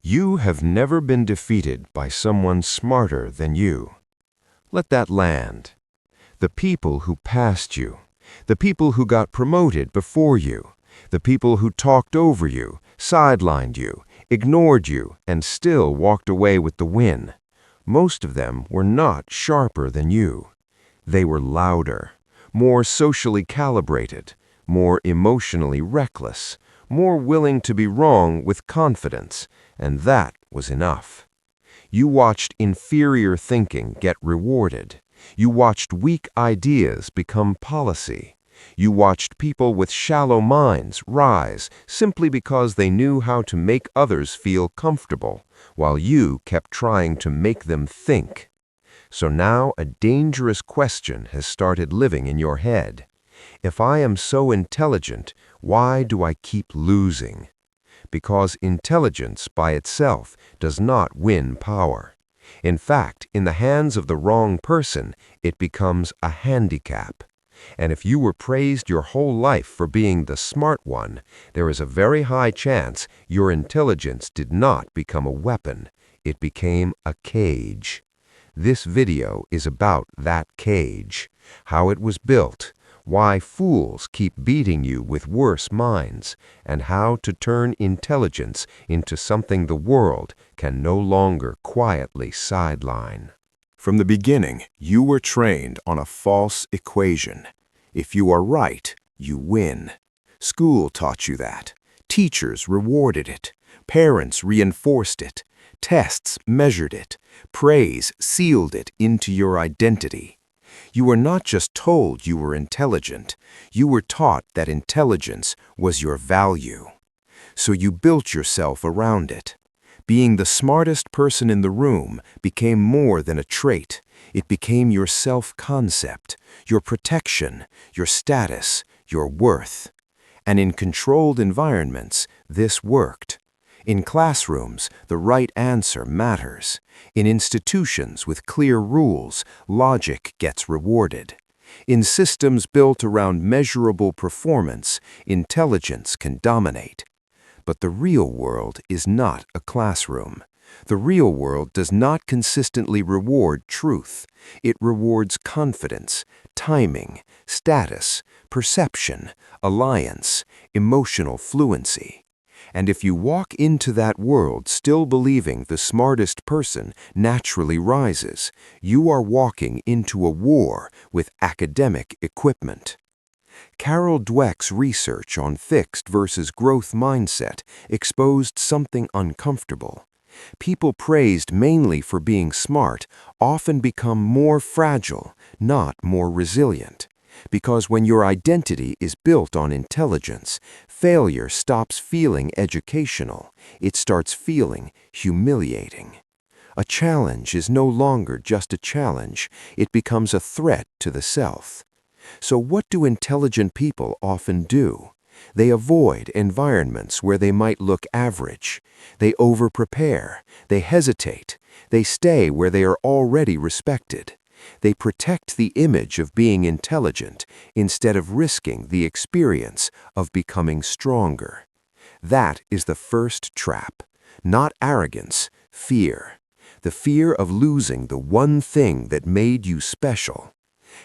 You have never been defeated by someone smarter than you. Let that land. The people who passed you, the people who got promoted before you, the people who talked over you, sidelined you, ignored you, and still walked away with the win. Most of them were not sharper than you. They were louder, more socially calibrated, more emotionally reckless, more willing to be wrong with confidence, and that was enough. You watched inferior thinking get rewarded. You watched weak ideas become policy. You watched people with shallow minds rise simply because they knew how to make others feel comfortable, while you kept trying to make them think. So now a dangerous question has started living in your head. If I am so intelligent, why do I keep losing? Because intelligence by itself does not win power. In fact, in the hands of the wrong person, it becomes a handicap. And if you were praised your whole life for being the smart one, there is a very high chance your intelligence did not become a weapon. It became a cage. This video is about that cage, how it was built, why fools keep beating you with worse minds, and how to turn intelligence into something the world can no longer quietly sideline. From the beginning, you were trained on a false equation. If you are right, you win. School taught you that. Teachers rewarded it. Parents reinforced it. Tests measured it. Praise sealed it into your identity. You were not just told you were intelligent, you were taught that intelligence was your value. So you built yourself around it. Being the smartest person in the room became more than a trait. It became your self-concept, your protection, your status, your worth. And in controlled environments, this worked. In classrooms, the right answer matters. In institutions with clear rules, logic gets rewarded. In systems built around measurable performance, intelligence can dominate. But the real world is not a classroom. The real world does not consistently reward truth. It rewards confidence, timing, status, perception, alliance, emotional fluency. And if you walk into that world still believing the smartest person naturally rises, you are walking into a war with academic equipment. Carol Dweck's research on fixed versus growth mindset exposed something uncomfortable. People praised mainly for being smart often become more fragile, not more resilient. Because when your identity is built on intelligence, failure stops feeling educational. It starts feeling humiliating. A challenge is no longer just a challenge. It becomes a threat to the self. So what do intelligent people often do? They avoid environments where they might look average. They over-prepare. They hesitate. They stay where they are already respected. They protect the image of being intelligent instead of risking the experience of becoming stronger. That is the first trap. Not arrogance, fear. The fear of losing the one thing that made you special.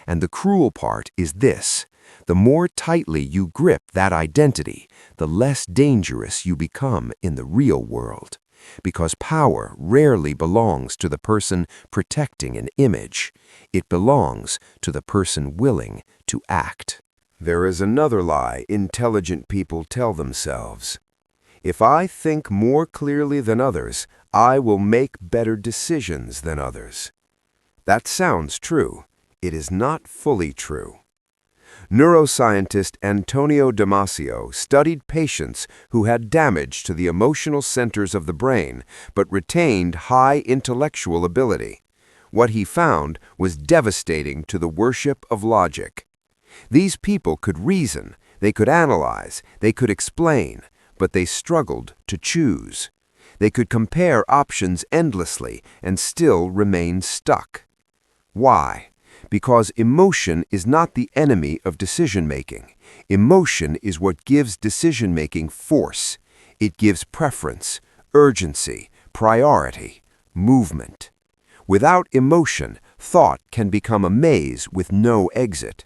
And the cruel part is this. The more tightly you grip that identity, the less dangerous you become in the real world. Because power rarely belongs to the person protecting an image. It belongs to the person willing to act. There is another lie intelligent people tell themselves. If I think more clearly than others, I will make better decisions than others. That sounds true. It is not fully true. Neuroscientist Antonio Damasio studied patients who had damage to the emotional centers of the brain but retained high intellectual ability. What he found was devastating to the worship of logic. These people could reason, they could analyze, they could explain, but they struggled to choose. They could compare options endlessly and still remain stuck. Why? Because emotion is not the enemy of decision-making. Emotion is what gives decision-making force. It gives preference, urgency, priority, movement. Without emotion, thought can become a maze with no exit.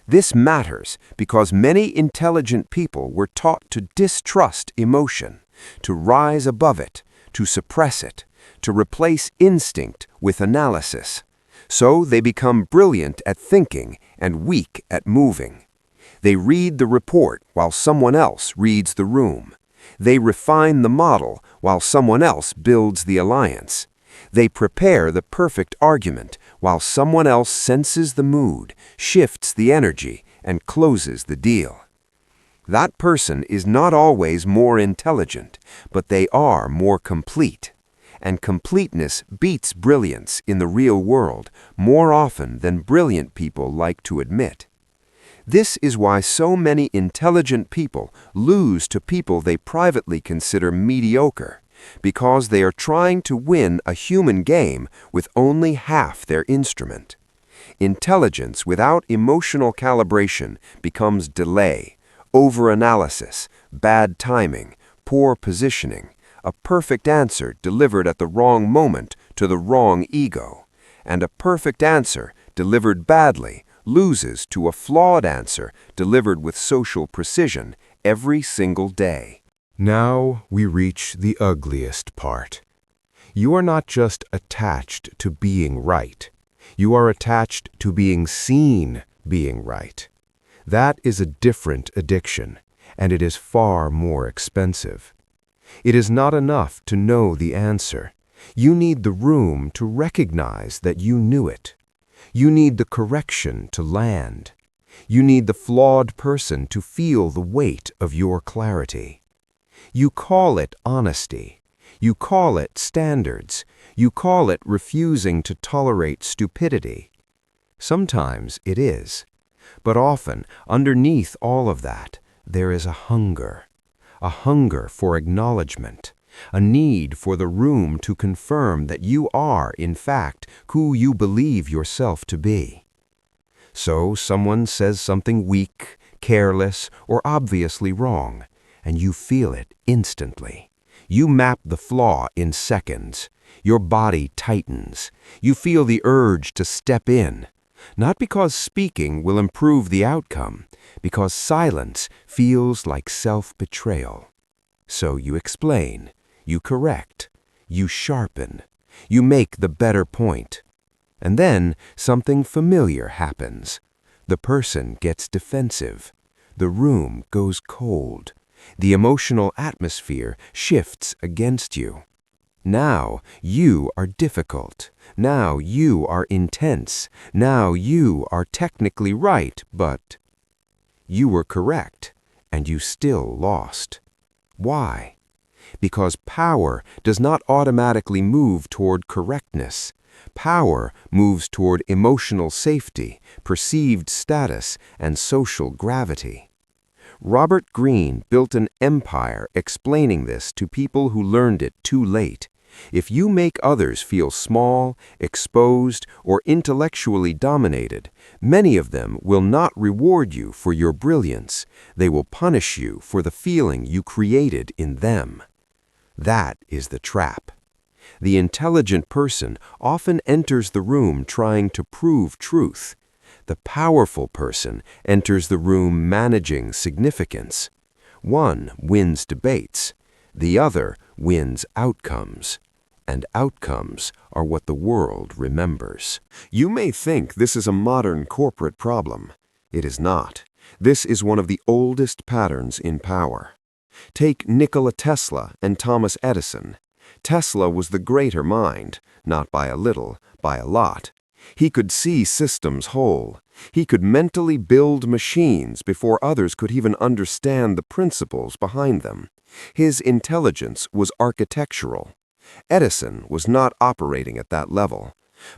This matters because many intelligent people were taught to distrust emotion, to rise above it, to suppress it, to replace instinct with analysis. So they become brilliant at thinking and weak at moving. They read the report while someone else reads the room. They refine the model while someone else builds the alliance. They prepare the perfect argument while someone else senses the mood, shifts the energy, and closes the deal. That person is not always more intelligent, but they are more complete. And completeness beats brilliance in the real world more often than brilliant people like to admit. This is why so many intelligent people lose to people they privately consider mediocre, because they are trying to win a human game with only half their instrument. Intelligence without emotional calibration becomes delay, overanalysis, bad timing, poor positioning, a perfect answer delivered at the wrong moment to the wrong ego, and a perfect answer delivered badly loses to a flawed answer delivered with social precision every single day. Now we reach the ugliest part. You are not just attached to being right. You are attached to being seen being right. That is a different addiction, and it is far more expensive. It is not enough to know the answer. You need the room to recognize that you knew it. You need the correction to land. You need the flawed person to feel the weight of your clarity. You call it honesty. You call it standards. You call it refusing to tolerate stupidity. Sometimes it is. But often, underneath all of that, there is a hunger for acknowledgement, a need for the room to confirm that you are, in fact, who you believe yourself to be. So someone says something weak, careless, or obviously wrong, and you feel it instantly. You map the flaw in seconds. Your body tightens. You feel the urge to step in. Not because speaking will improve the outcome, because silence feels like self-betrayal. So you explain, you correct, you sharpen, you make the better point. And then something familiar happens. The person gets defensive. The room goes cold. The emotional atmosphere shifts against you. Now you are difficult. Now you are intense. Now you are technically right, but you were correct, and you still lost. Why? Because power does not automatically move toward correctness. Power moves toward emotional safety, perceived status, and social gravity. Robert Greene built an empire explaining this to people who learned it too late. If you make others feel small, exposed, or intellectually dominated, many of them will not reward you for your brilliance. They will punish you for the feeling you created in them. That is the trap. The intelligent person often enters the room trying to prove truth. The powerful person enters the room managing significance. One wins debates. The other wins outcomes. And outcomes are what the world remembers. You may think this is a modern corporate problem. It is not. This is one of the oldest patterns in power. Take Nikola Tesla and Thomas Edison. Tesla was the greater mind, not by a little, by a lot. He could see systems whole. He could mentally build machines before others could even understand the principles behind them. His intelligence was architectural. Edison was not operating at that level.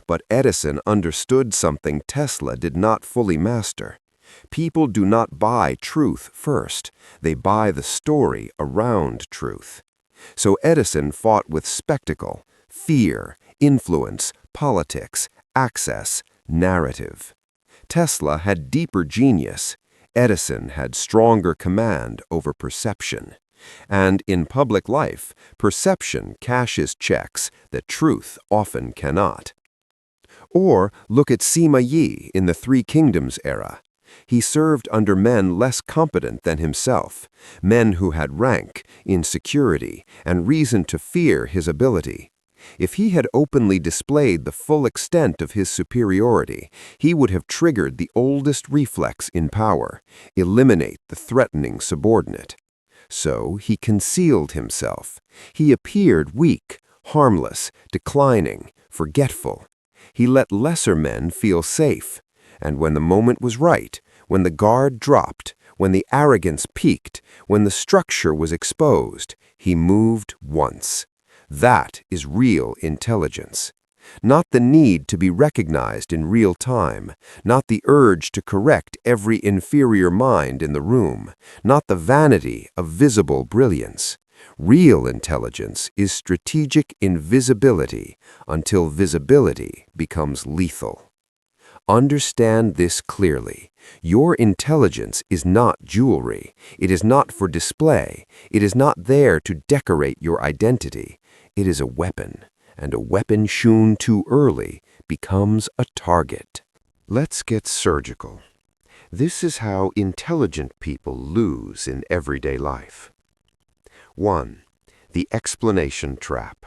But Edison understood something Tesla did not fully master. People do not buy truth first. They buy the story around truth. So Edison fought with spectacle, fear, influence, politics, access, narrative. Tesla had deeper genius. Edison had stronger command over perception. And in public life, perception cashes checks that truth often cannot. Or look at Sima Yi in the Three Kingdoms era. He served under men less competent than himself, men who had rank, insecurity, and reason to fear his ability. If he had openly displayed the full extent of his superiority, he would have triggered the oldest reflex in power: eliminate the threatening subordinate. So he concealed himself. He appeared weak, harmless, declining, forgetful. He let lesser men feel safe. And when the moment was right, when the guard dropped, when the arrogance peaked, when the structure was exposed, he moved once. That is real intelligence. Not the need to be recognized in real time, not the urge to correct every inferior mind in the room, not the vanity of visible brilliance. Real intelligence is strategic invisibility until visibility becomes lethal. Understand this clearly. Your intelligence is not jewelry. It is not for display. It is not there to decorate your identity. It is a weapon, and a weapon shewn too early becomes a target. Let's get surgical. This is how intelligent people lose in everyday life. 1. The explanation trap.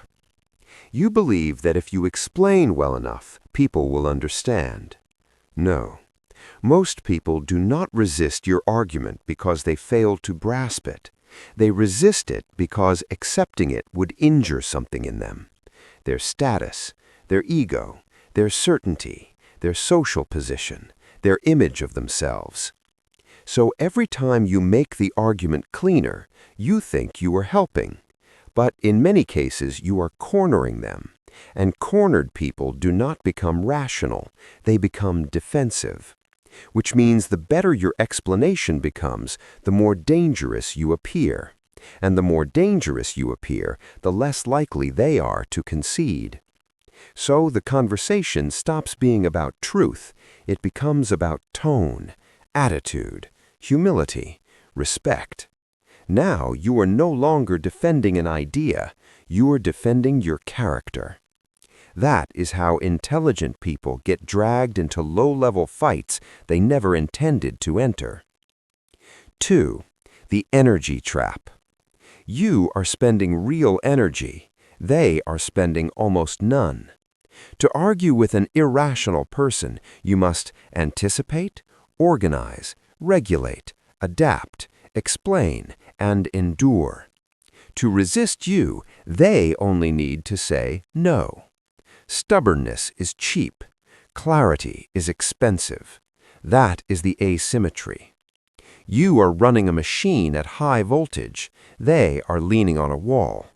You believe that if you explain well enough, people will understand. No. Most people do not resist your argument because they fail to grasp it. They resist it because accepting it would injure something in them: their status, their ego, their certainty, their social position, their image of themselves. So every time you make the argument cleaner, you think you are helping. But in many cases, you are cornering them. And cornered people do not become rational, they become defensive. Which means the better your explanation becomes, the more dangerous you appear. And the more dangerous you appear, the less likely they are to concede. So the conversation stops being about truth. It becomes about tone, attitude, humility, respect. Now you are no longer defending an idea, you are defending your character. That is how intelligent people get dragged into low-level fights they never intended to enter. 2. The energy trap. You are spending real energy. They are spending almost none. To argue with an irrational person, you must anticipate, organize, regulate, adapt, explain, and endure. To resist you, they only need to say no. Stubbornness is cheap. Clarity is expensive. That is the asymmetry. You are running a machine at high voltage. They are leaning on a wall.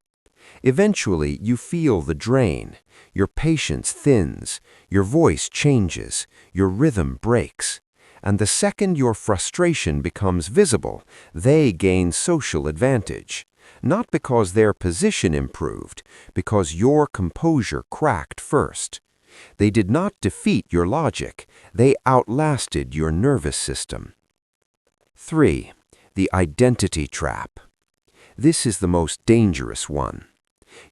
Eventually, you feel the drain. Your patience thins. Your voice changes. Your rhythm breaks. And the second your frustration becomes visible, they gain social advantage. Not because their position improved, because your composure cracked first. They did not defeat your logic. They outlasted your nervous system. 3. The identity trap. This is the most dangerous one.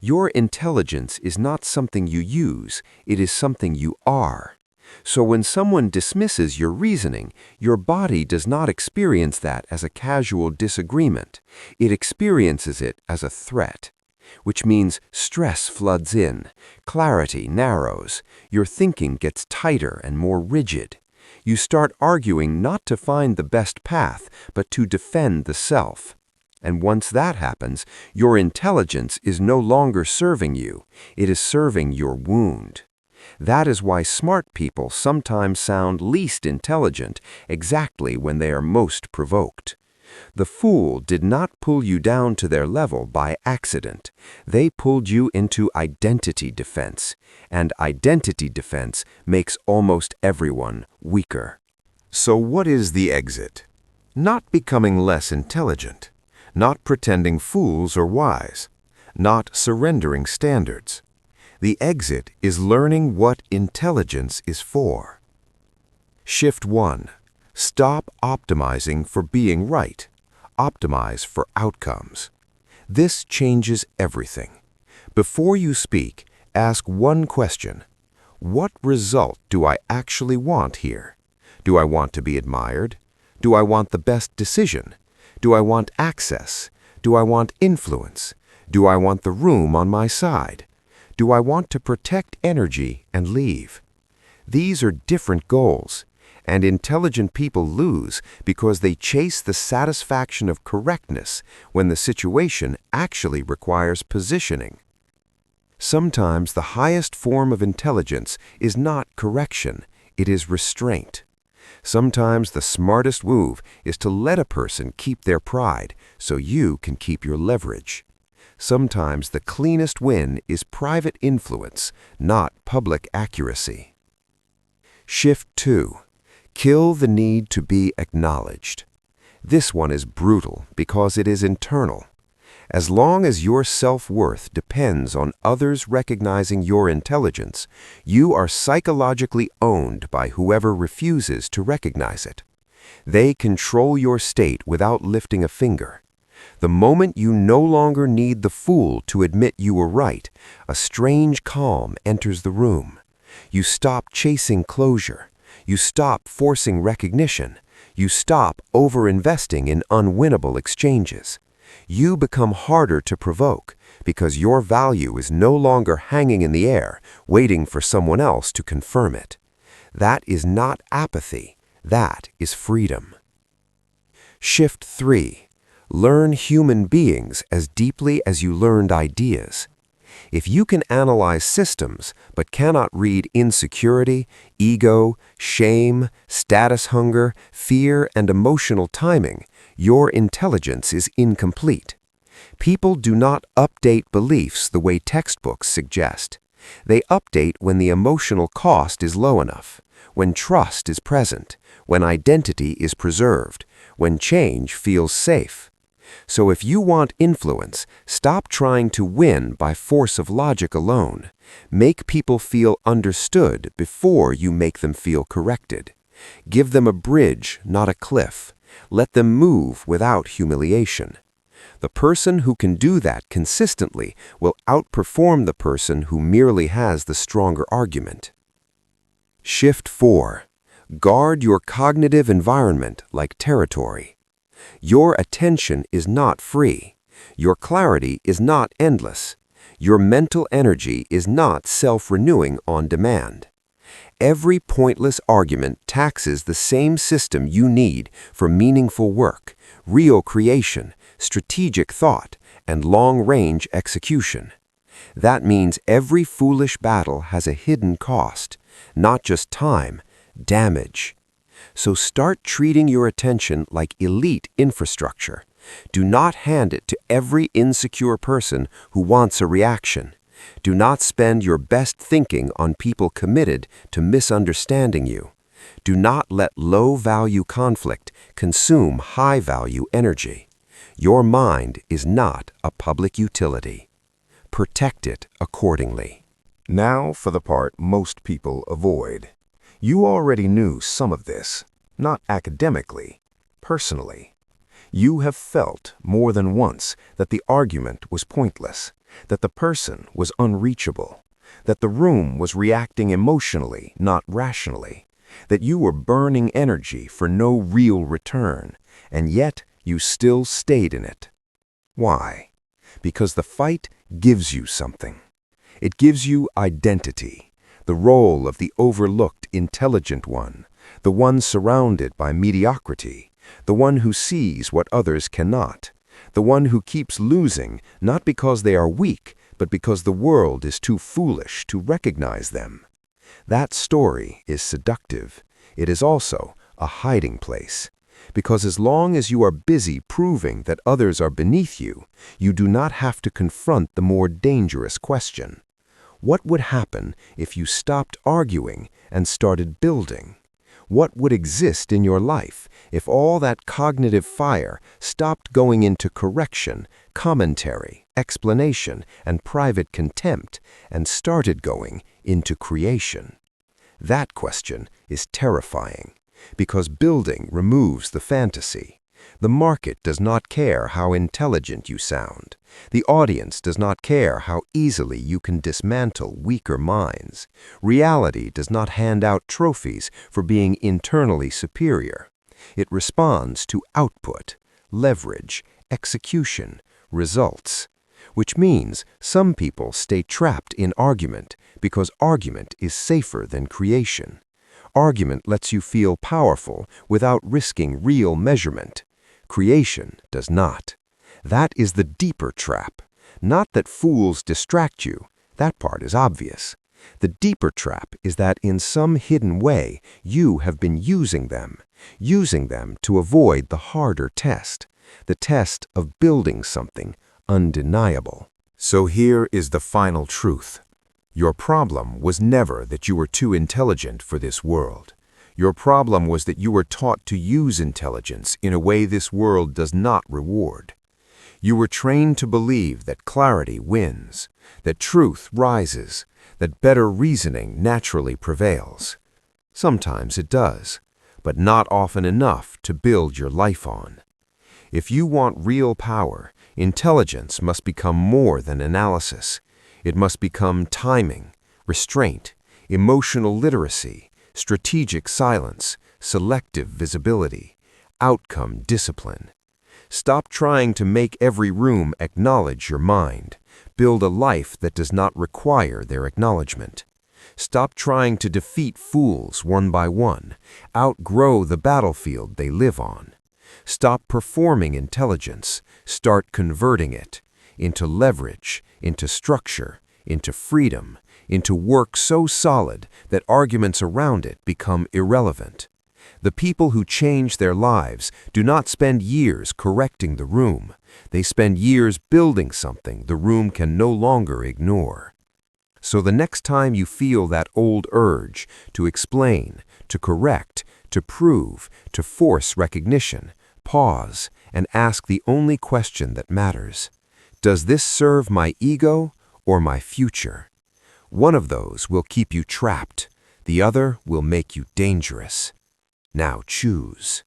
Your intelligence is not something you use, it is something you are. So when someone dismisses your reasoning, your body does not experience that as a casual disagreement. It experiences it as a threat, which means stress floods in, clarity narrows, your thinking gets tighter and more rigid. You start arguing not to find the best path, but to defend the self. And once that happens, your intelligence is no longer serving you, it is serving your wound. That is why smart people sometimes sound least intelligent exactly when they are most provoked. The fool did not pull you down to their level by accident. They pulled you into identity defense, and identity defense makes almost everyone weaker. So what is the exit? Not becoming less intelligent, not pretending fools are wise, not surrendering standards. The exit is learning what intelligence is for. Shift 1. Stop optimizing for being right. Optimize for outcomes. This changes everything. Before you speak, ask one question. What result do I actually want here? Do I want to be admired? Do I want the best decision? Do I want access? Do I want influence? Do I want the room on my side? Do I want to protect energy and leave? These are different goals, and intelligent people lose because they chase the satisfaction of correctness when the situation actually requires positioning. Sometimes the highest form of intelligence is not correction, it is restraint. Sometimes the smartest move is to let a person keep their pride so you can keep your leverage. Sometimes the cleanest win is private influence, not public accuracy. Shift 2. Kill the need to be acknowledged. This one is brutal because it is internal. As long as your self-worth depends on others recognizing your intelligence, you are psychologically owned by whoever refuses to recognize it. They control your state without lifting a finger. The moment you no longer need the fool to admit you were right, a strange calm enters the room. You stop chasing closure. You stop forcing recognition. You stop over-investing in unwinnable exchanges. You become harder to provoke because your value is no longer hanging in the air, waiting for someone else to confirm it. That is not apathy. That is freedom. Shift 3. Learn human beings as deeply as you learned ideas. If you can analyze systems but cannot read insecurity, ego, shame, status hunger, fear, and emotional timing, your intelligence is incomplete. People do not update beliefs the way textbooks suggest. They update when the emotional cost is low enough, when trust is present, when identity is preserved, when change feels safe. So if you want influence, stop trying to win by force of logic alone. Make people feel understood before you make them feel corrected. Give them a bridge, not a cliff. Let them move without humiliation. The person who can do that consistently will outperform the person who merely has the stronger argument. Shift 4. Guard your cognitive environment like territory. Your attention is not free. Your clarity is not endless. Your mental energy is not self-renewing on demand. Every pointless argument taxes the same system you need for meaningful work, real creation, strategic thought, and long-range execution. That means every foolish battle has a hidden cost, not just time, damage. So start treating your attention like elite infrastructure. Do not hand it to every insecure person who wants a reaction. Do not spend your best thinking on people committed to misunderstanding you. Do not let low-value conflict consume high-value energy. Your mind is not a public utility. Protect it accordingly. Now for the part most people avoid. You already knew some of this, not academically, personally. You have felt more than once that the argument was pointless, that the person was unreachable, that the room was reacting emotionally, not rationally, that you were burning energy for no real return, and yet you still stayed in it. Why? Because the fight gives you something. It gives you identity. The role of the overlooked intelligent one, the one surrounded by mediocrity, the one who sees what others cannot, the one who keeps losing not because they are weak, but because the world is too foolish to recognize them. That story is seductive. It is also a hiding place, because as long as you are busy proving that others are beneath you, you do not have to confront the more dangerous question. What would happen if you stopped arguing and started building? What would exist in your life if all that cognitive fire stopped going into correction, commentary, explanation, and private contempt and started going into creation? That question is terrifying because building removes the fantasy. The market does not care how intelligent you sound. The audience does not care how easily you can dismantle weaker minds. Reality does not hand out trophies for being internally superior. It responds to output, leverage, execution, results. Which means some people stay trapped in argument because argument is safer than creation. Argument lets you feel powerful without risking real measurement. Creation does not. That is the deeper trap. Not that fools distract you. That part is obvious. The deeper trap is that in some hidden way you have been using them to avoid the harder test, the test of building something undeniable. So here is the final truth. Your problem was never that you were too intelligent for this world. Your problem was that you were taught to use intelligence in a way this world does not reward. You were trained to believe that clarity wins, that truth rises, that better reasoning naturally prevails. Sometimes it does, but not often enough to build your life on. If you want real power, intelligence must become more than analysis. It must become timing, restraint, emotional literacy, strategic silence, selective visibility, outcome discipline. Stop trying to make every room acknowledge your mind. Build a life that does not require their acknowledgement. Stop trying to defeat fools one by one. Outgrow the battlefield they live on. Stop performing intelligence. Start converting it into leverage, into structure, into freedom, into work so solid that arguments around it become irrelevant. The people who change their lives do not spend years correcting the room. They spend years building something the room can no longer ignore. So the next time you feel that old urge to explain, to correct, to prove, to force recognition, pause and ask the only question that matters. Does this serve my ego or my future? One of those will keep you trapped. The other will make you dangerous. Now choose.